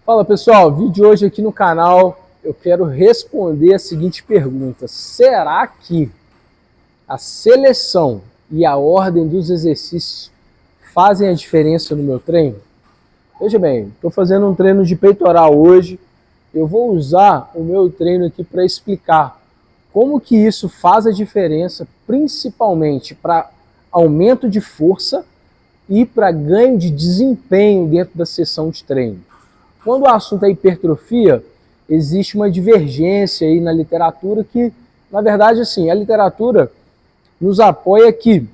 Fala pessoal, vídeo hoje aqui no canal eu quero responder a seguinte pergunta: será que a seleção e a ordem dos exercícios fazem a diferença no meu treino? Veja bem, estou fazendo um treino de peitoral hoje, eu vou usar o meu treino aqui para explicar como que isso faz a diferença, principalmente para aumento de força e para ganho de desempenho dentro da sessão de treino. Quando o assunto é hipertrofia, existe uma divergência aí na literatura que, na verdade, assim, a literatura nos apoia que,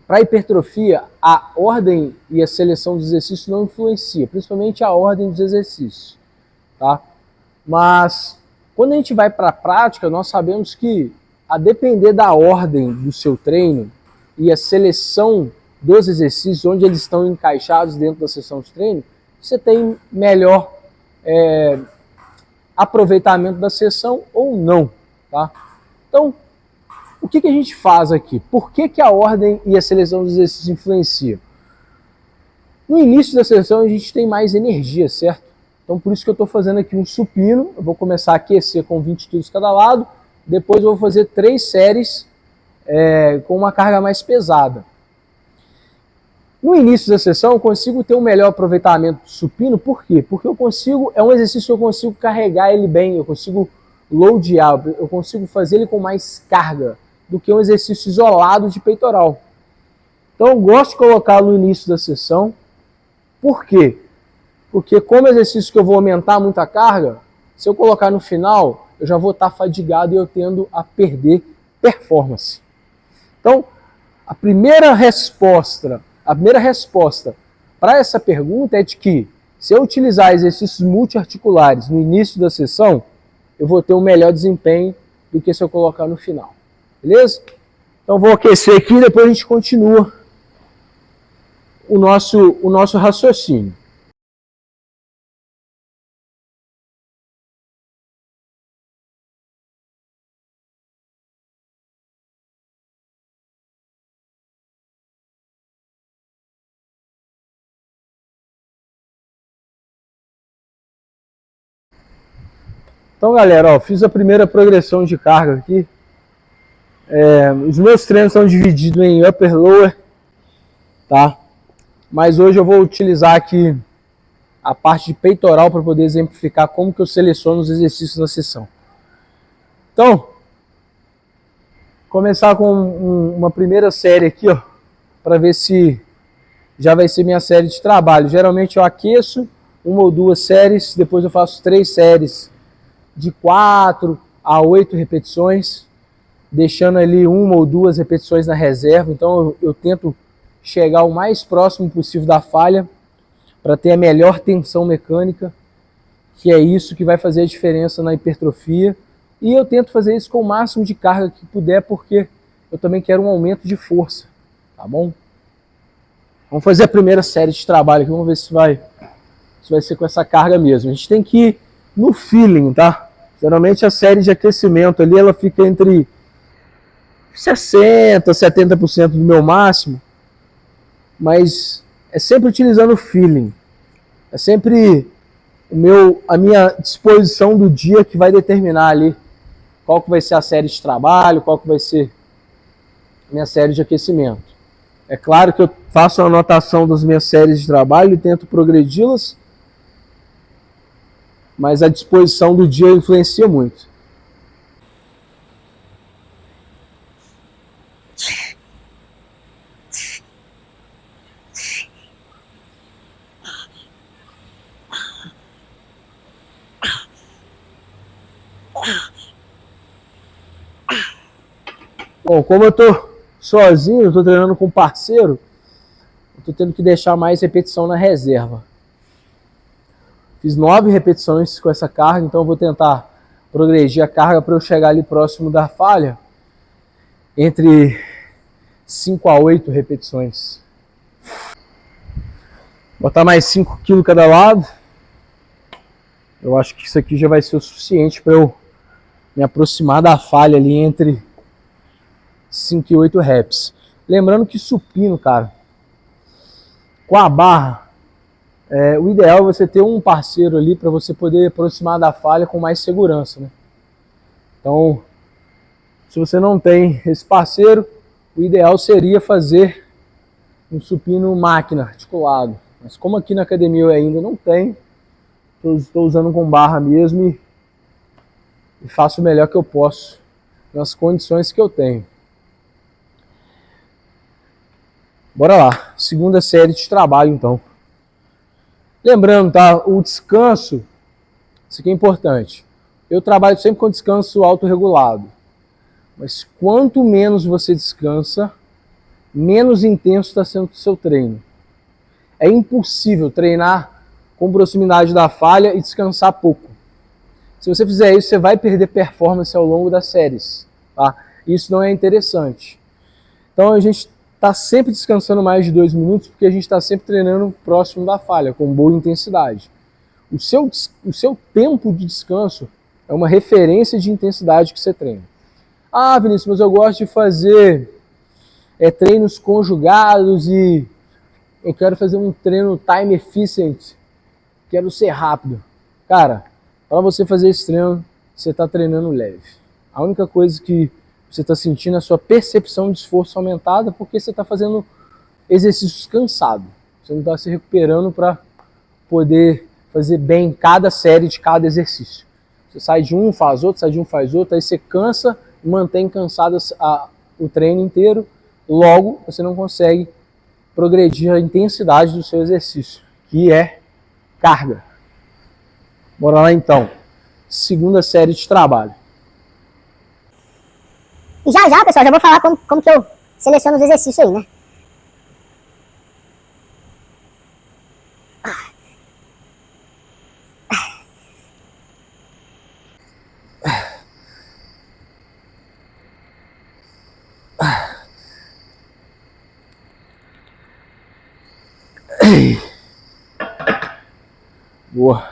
para a hipertrofia, a ordem e a seleção dos exercícios não influencia, principalmente a ordem dos exercícios, tá? Mas, quando a gente vai para a prática, nós sabemos que, a depender da ordem do seu treino e a seleção dos exercícios, onde eles estão encaixados dentro da sessão de treino, você tem melhor aproveitamento da sessão ou não, tá? Então, o que a gente faz aqui? Por que a ordem e a seleção dos exercícios influenciam? No início da sessão a gente tem mais energia, certo? Então por isso que eu estou fazendo aqui um supino. Eu vou começar a aquecer com 20 kg cada lado, depois eu vou fazer 3 séries com uma carga mais pesada. No início da sessão eu consigo ter um melhor aproveitamento do supino, por quê? Porque é um exercício que eu consigo carregar ele bem, eu consigo loadear, eu consigo fazer ele com mais carga do que um exercício isolado de peitoral. Então eu gosto de colocá-lo no início da sessão. Por quê? Porque como exercício que eu vou aumentar muita carga, se eu colocar no final, eu já vou estar fadigado e eu tendo a perder performance. Então, a primeira resposta para essa pergunta é de que, se eu utilizar exercícios multiarticulares no início da sessão, eu vou ter um melhor desempenho do que se eu colocar no final. Beleza? Então vou aquecer aqui e depois a gente continua o nosso raciocínio. Então, galera, ó, fiz a primeira progressão de carga aqui. Os meus treinos são divididos em upper e lower, tá? Mas hoje eu vou utilizar aqui a parte de peitoral para poder exemplificar como que eu seleciono os exercícios na sessão. Então, começar com uma primeira série aqui, ó, para ver se já vai ser minha série de trabalho. Geralmente eu aqueço 1 ou 2 séries, depois eu faço 3 séries de 4 a 8 repetições, deixando ali 1 ou 2 repetições na reserva. Então eu tento chegar o mais próximo possível da falha para ter a melhor tensão mecânica, que é isso que vai fazer a diferença na hipertrofia. E eu tento fazer isso com o máximo de carga que puder, porque eu também quero um aumento de força, tá bom? Vamos fazer a primeira série de trabalho aqui, vamos ver se vai ser com essa carga mesmo. A gente tem que ir no feeling, tá? Geralmente a série de aquecimento ali, ela fica entre 60% a 70% do meu máximo, mas é sempre utilizando o feeling. É sempre a minha disposição do dia que vai determinar ali qual que vai ser a série de trabalho, qual que vai ser a minha série de aquecimento. É claro que eu faço uma anotação das minhas séries de trabalho e tento progredi-las, mas a disposição do dia influencia muito. Bom, como eu tô sozinho, eu tô treinando com um parceiro, eu tô tendo que deixar mais repetição na reserva. Fiz 9 repetições com essa carga, então eu vou tentar progredir a carga para eu chegar ali próximo da falha, entre 5 a 8 repetições. Botar mais 5 kg cada lado. Eu acho que isso aqui já vai ser o suficiente para eu me aproximar da falha ali entre 5 e 8 reps. Lembrando que supino, cara, com a barra, o ideal é você ter um parceiro ali para você poder aproximar da falha com mais segurança, né? Então, se você não tem esse parceiro, o ideal seria fazer um supino máquina articulado. Mas como aqui na academia eu ainda não tenho, estou usando com barra mesmo e faço o melhor que eu posso nas condições que eu tenho. Bora lá, segunda série de trabalho então. Lembrando, tá? O descanso, isso aqui é importante. Eu trabalho sempre com descanso autorregulado. Mas quanto menos você descansa, menos intenso está sendo o seu treino. É impossível treinar com proximidade da falha e descansar pouco. Se você fizer isso, você vai perder performance ao longo das séries. Tá? Isso não é interessante. Então a gente está sempre descansando mais de 2 minutos porque a gente está sempre treinando próximo da falha, com boa intensidade. O seu tempo de descanso é uma referência de intensidade que você treina. Ah, Vinícius, mas eu gosto de fazer treinos conjugados e eu quero fazer um treino time efficient, quero ser rápido. Cara, para você fazer esse treino, você está treinando leve. A única coisa que você está sentindo é a sua percepção de esforço aumentada porque você está fazendo exercícios cansados. Você não está se recuperando para poder fazer bem cada série de cada exercício. Você sai de um, faz outro, sai de um, faz outro, aí você cansa e mantém cansado o treino inteiro. Logo, você não consegue progredir a intensidade do seu exercício, que é carga. Bora lá então. Segunda série de trabalho. E já, pessoal, já vou falar como que eu seleciono os exercícios aí, né? Boa.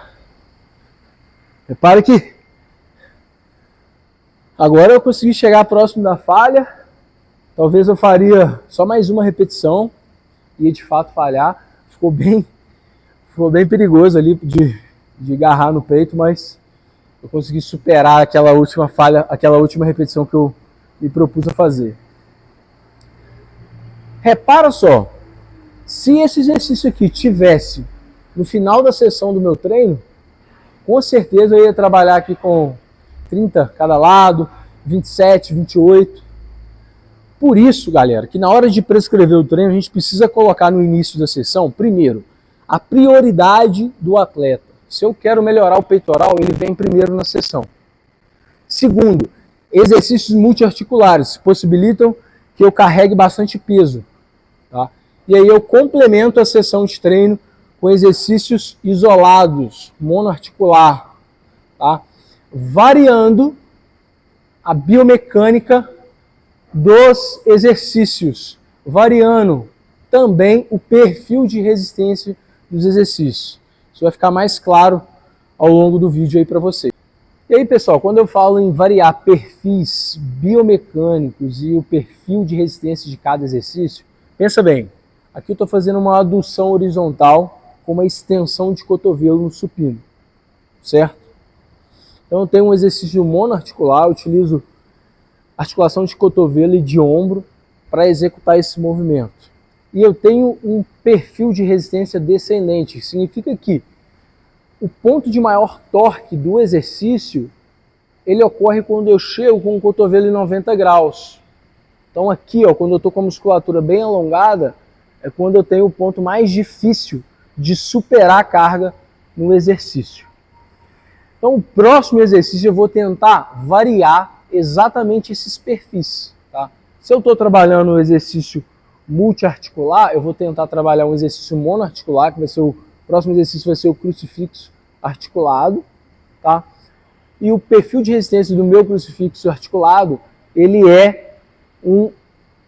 Repare que agora eu consegui chegar próximo da falha. Talvez eu faria só mais uma repetição e de fato falhar. Ficou bem perigoso ali de agarrar no peito, mas eu consegui superar aquela última falha, aquela última repetição que eu me propus a fazer. Repara só, se esse exercício aqui tivesse no final da sessão do meu treino, com certeza eu ia trabalhar aqui com 30 cada lado, 27, 28. Por isso, galera, que na hora de prescrever o treino, a gente precisa colocar no início da sessão, primeiro, a prioridade do atleta. Se eu quero melhorar o peitoral, ele vem primeiro na sessão. Segundo, exercícios multiarticulares possibilitam que eu carregue bastante peso. Tá? E aí eu complemento a sessão de treino com exercícios isolados, monoarticular, tá? Variando a biomecânica dos exercícios, variando também o perfil de resistência dos exercícios. Isso vai ficar mais claro ao longo do vídeo aí para vocês. E aí, pessoal, quando eu falo em variar perfis biomecânicos e o perfil de resistência de cada exercício, pensa bem, aqui eu estou fazendo uma adução horizontal com uma extensão de cotovelo no supino, certo? Então eu tenho um exercício monoarticular, eu utilizo articulação de cotovelo e de ombro para executar esse movimento. E eu tenho um perfil de resistência descendente, que significa que o ponto de maior torque do exercício, ele ocorre quando eu chego com o cotovelo em 90 graus. Então aqui, ó, quando eu estou com a musculatura bem alongada, é quando eu tenho o ponto mais difícil de superar a carga no exercício. Então o próximo exercício eu vou tentar variar exatamente esses perfis. Tá? Se eu estou trabalhando um exercício multiarticular, eu vou tentar trabalhar um exercício monoarticular, que vai ser o próximo exercício vai ser o crucifixo articulado. Tá? E o perfil de resistência do meu crucifixo articulado, ele é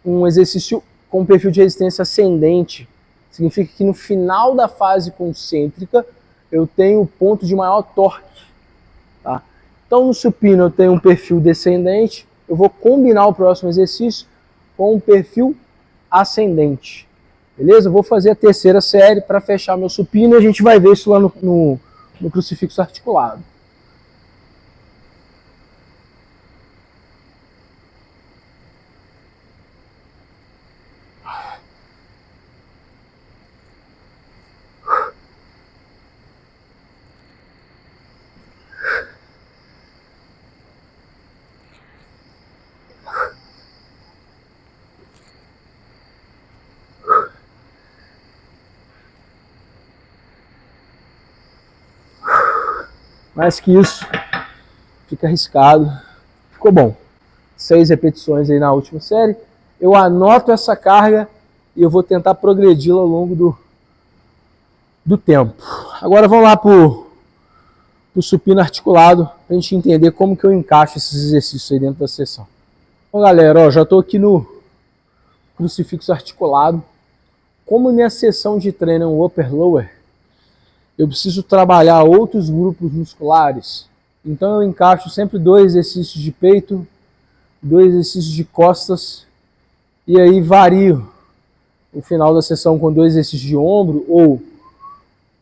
um exercício com perfil de resistência ascendente. Significa que no final da fase concêntrica eu tenho o ponto de maior torque. Tá? Então no supino eu tenho um perfil descendente, eu vou combinar o próximo exercício com um perfil ascendente. Beleza? Eu vou fazer a terceira série para fechar meu supino e a gente vai ver isso lá no crucifixo articulado. Mais que isso, fica arriscado. Ficou bom. 6 repetições aí na última série. Eu anoto essa carga e eu vou tentar progredi-la ao longo do tempo. Agora vamos lá para o supino articulado, para a gente entender como que eu encaixo esses exercícios aí dentro da sessão. Então, galera, ó, já estou aqui no crucifixo articulado. Como minha sessão de treino é um upper-lower, eu preciso trabalhar outros grupos musculares. Então eu encaixo sempre 2 exercícios de peito, 2 exercícios de costas, e aí vario no final da sessão com 2 exercícios de ombro, ou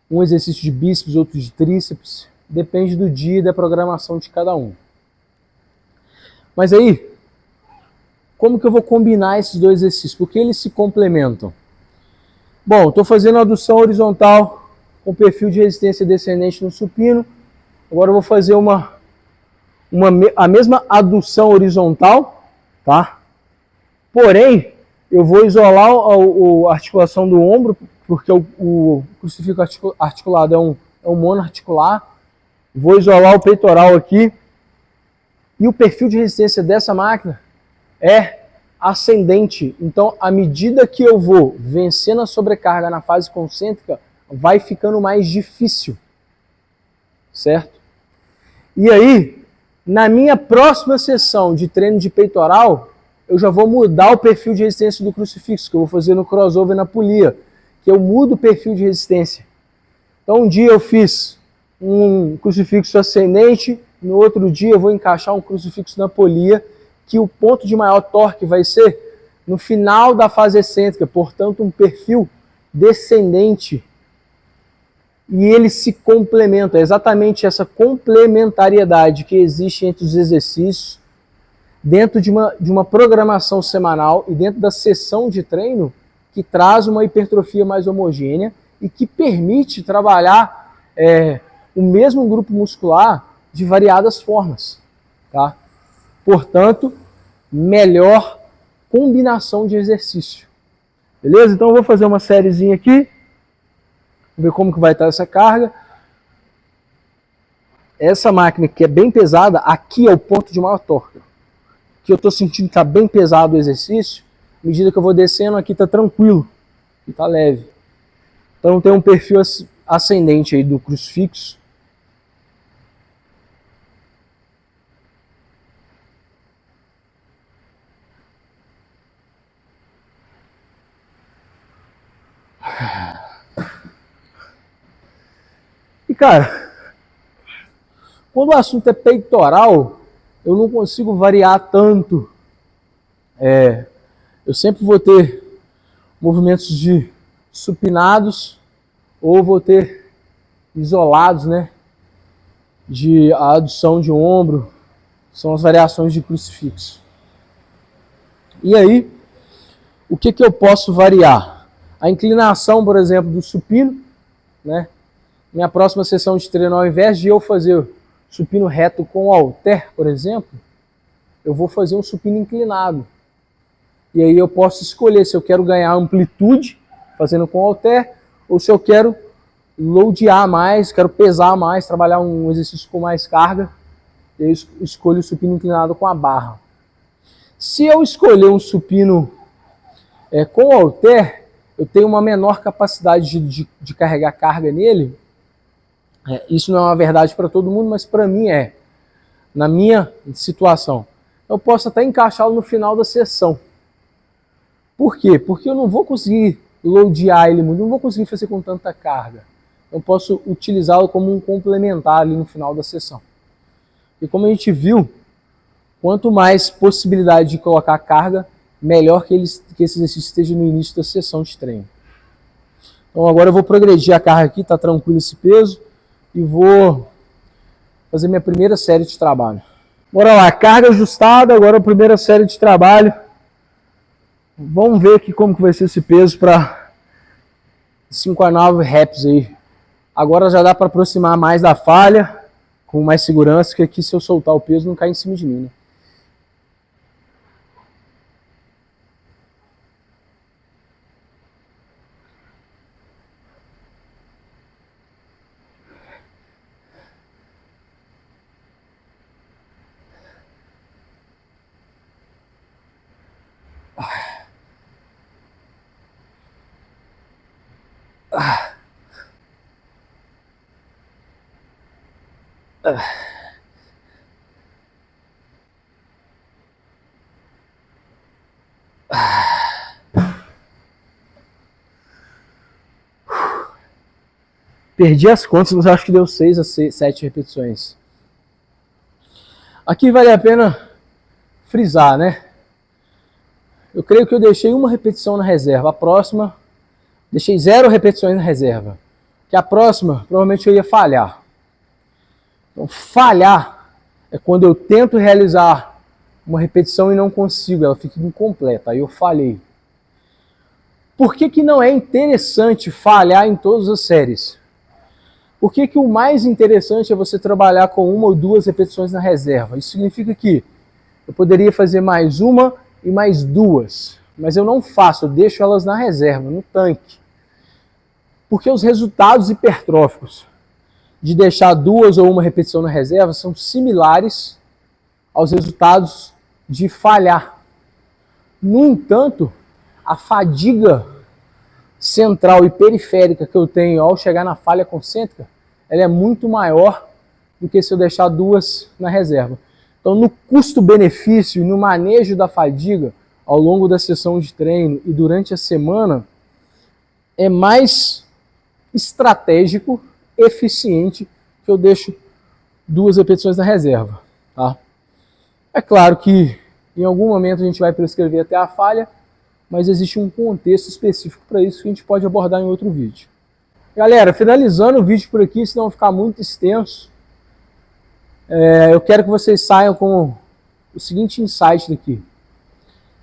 um exercício de bíceps, outro de tríceps. Depende do dia e da programação de cada um. Mas aí, como que eu vou combinar esses 2 exercícios? Porque eles se complementam. Bom, estou fazendo a adução horizontal com perfil de resistência descendente no supino. Agora eu vou fazer a mesma adução horizontal, tá? Porém, eu vou isolar a articulação do ombro, porque o crucifixo articulado é um monoarticular. Vou isolar o peitoral aqui. E o perfil de resistência dessa máquina é ascendente. Então, à medida que eu vou vencendo a sobrecarga na fase concêntrica, vai ficando mais difícil, certo? E aí, na minha próxima sessão de treino de peitoral, eu já vou mudar o perfil de resistência do crucifixo, que eu vou fazer no crossover na polia, que eu mudo o perfil de resistência. Então, um dia eu fiz um crucifixo ascendente, no outro dia eu vou encaixar um crucifixo na polia, que o ponto de maior torque vai ser no final da fase excêntrica, portanto, um perfil descendente. E eles se complementam, é exatamente essa complementariedade que existe entre os exercícios, dentro de uma programação semanal e dentro da sessão de treino, que traz uma hipertrofia mais homogênea e que permite trabalhar o mesmo grupo muscular de variadas formas. Tá? Portanto, melhor combinação de exercício. Beleza? Então eu vou fazer uma sériezinha aqui. Ver como que vai estar essa carga. Essa máquina que é bem pesada, aqui é o ponto de maior torque. Que eu estou sentindo que está bem pesado o exercício. À medida que eu vou descendo, aqui está tranquilo. E está leve. Então tem um perfil ascendente aí do crucifixo. E cara, quando o assunto é peitoral, eu não consigo variar tanto. Eu sempre vou ter movimentos de supinados ou vou ter isolados, né? De adução de ombro, são as variações de crucifixo. E aí, o que eu posso variar? A inclinação, por exemplo, do supino, né? Minha próxima sessão de treino, ao invés de eu fazer supino reto com halter, por exemplo, eu vou fazer um supino inclinado. E aí eu posso escolher se eu quero ganhar amplitude fazendo com halter, ou se eu quero loadear mais, quero pesar mais, trabalhar um exercício com mais carga, e aí eu escolho o supino inclinado com a barra. Se eu escolher um supino com halter, eu tenho uma menor capacidade de carregar carga nele. Isso não é uma verdade para todo mundo, mas para mim é. Na minha situação, eu posso até encaixá-lo no final da sessão. Por quê? Porque eu não vou conseguir loadear ele muito, não vou conseguir fazer com tanta carga. Eu posso utilizá-lo como um complementar ali no final da sessão. E como a gente viu, quanto mais possibilidade de colocar carga, melhor que esse exercício esteja no início da sessão de treino. Então agora eu vou progredir a carga aqui, tá tranquilo esse peso, e vou fazer minha primeira série de trabalho. Bora lá, carga ajustada, agora a primeira série de trabalho. Vamos ver aqui como que vai ser esse peso para 5 a 9 reps aí. Agora já dá para aproximar mais da falha, com mais segurança, que aqui se eu soltar o peso não cai em cima de mim, né? Perdi as contas, mas acho que deu 6 a 7 repetições. Aqui vale a pena frisar, né? Eu creio que eu deixei uma repetição na reserva. A próxima, deixei 0 repetições na reserva. Que a próxima, provavelmente eu ia falhar. Então, falhar é quando eu tento realizar uma repetição e não consigo, ela fica incompleta, aí eu falhei. Por que que não é interessante falhar em todas as séries? Por que que o mais interessante é você trabalhar com 1 ou 2 repetições na reserva? Isso significa que eu poderia fazer mais 1 e mais 2, mas eu não faço, eu deixo elas na reserva, no tanque. Porque os resultados hipertróficos de deixar 2 ou 1 repetição na reserva são similares aos resultados de falhar. No entanto, a fadiga central e periférica que eu tenho ao chegar na falha concêntrica, ela é muito maior do que se eu deixar 2 na reserva. Então, no custo-benefício e no manejo da fadiga ao longo da sessão de treino e durante a semana, é mais estratégico, eficiente, que eu deixo 2 repetições na reserva. Tá? É claro que em algum momento a gente vai prescrever até a falha, mas existe um contexto específico para isso que a gente pode abordar em outro vídeo. Galera, finalizando o vídeo por aqui, senão ficar muito extenso, eu quero que vocês saiam com o seguinte insight daqui.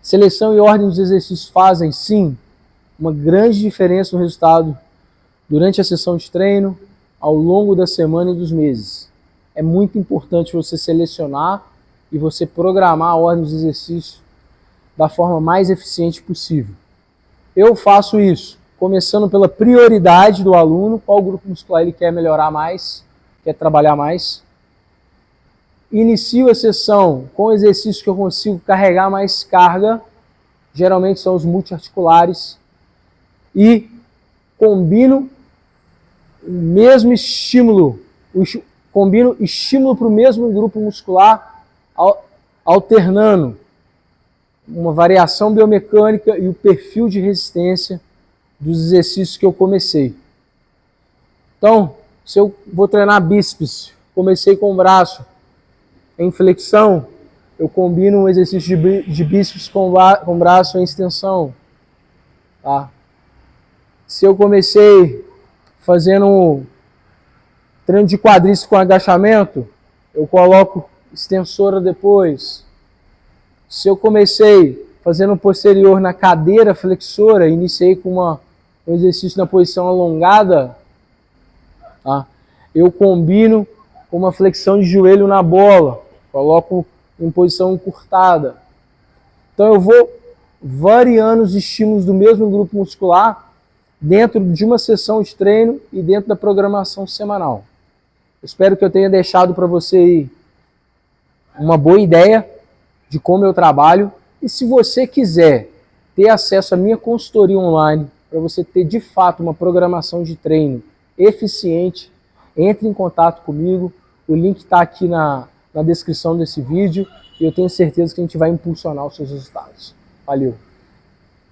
Seleção e ordem dos exercícios fazem, sim, uma grande diferença no resultado durante a sessão de treino, ao longo da semana e dos meses. É muito importante você selecionar e você programar a ordem dos exercícios da forma mais eficiente possível. Eu faço isso, começando pela prioridade do aluno, qual grupo muscular ele quer melhorar mais, quer trabalhar mais. Inicio a sessão com exercícios que eu consigo carregar mais carga, geralmente são os multiarticulares, e combino o mesmo estímulo, combino estímulo para o mesmo grupo muscular, alternando uma variação biomecânica e o perfil de resistência dos exercícios que eu comecei. Então, se eu vou treinar bíceps, comecei com o braço em flexão, eu combino um exercício de bíceps com braço em extensão. Tá? Se eu comecei fazendo treino de quadríceps com agachamento, eu coloco extensora depois. Se eu comecei fazendo posterior na cadeira flexora, iniciei com um exercício na posição alongada, tá? Eu combino com uma flexão de joelho na bola, coloco em posição encurtada. Então eu vou variando os estímulos do mesmo grupo muscular dentro de uma sessão de treino e dentro da programação semanal. Espero que eu tenha deixado para você aí uma boa ideia de como eu trabalho. E se você quiser ter acesso à minha consultoria online, para você ter de fato uma programação de treino eficiente, entre em contato comigo. O link está aqui na descrição desse vídeo e eu tenho certeza que a gente vai impulsionar os seus resultados. Valeu!